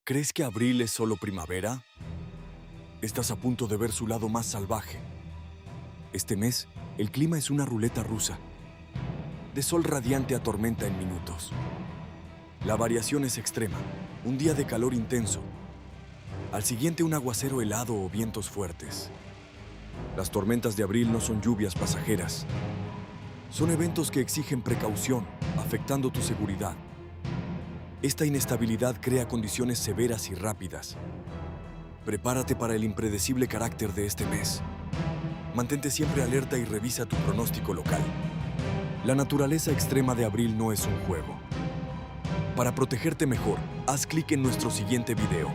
¿Crees que abril es solo primavera? Estás a punto de ver su lado más salvaje. Este mes, el clima es una ruleta rusa. De sol radiante a tormenta en minutos. La variación es extrema. Un día de calor intenso. Al siguiente un aguacero helado o vientos fuertes. Las tormentas de abril no son lluvias pasajeras. Son eventos que exigen precaución, afectando tu seguridad. Esta inestabilidad crea condiciones severas y rápidas. Prepárate para el impredecible carácter de este mes. Mantente siempre alerta y revisa tu pronóstico local. La naturaleza extrema de abril no es un juego. Para protegerte mejor, haz clic en nuestro siguiente video.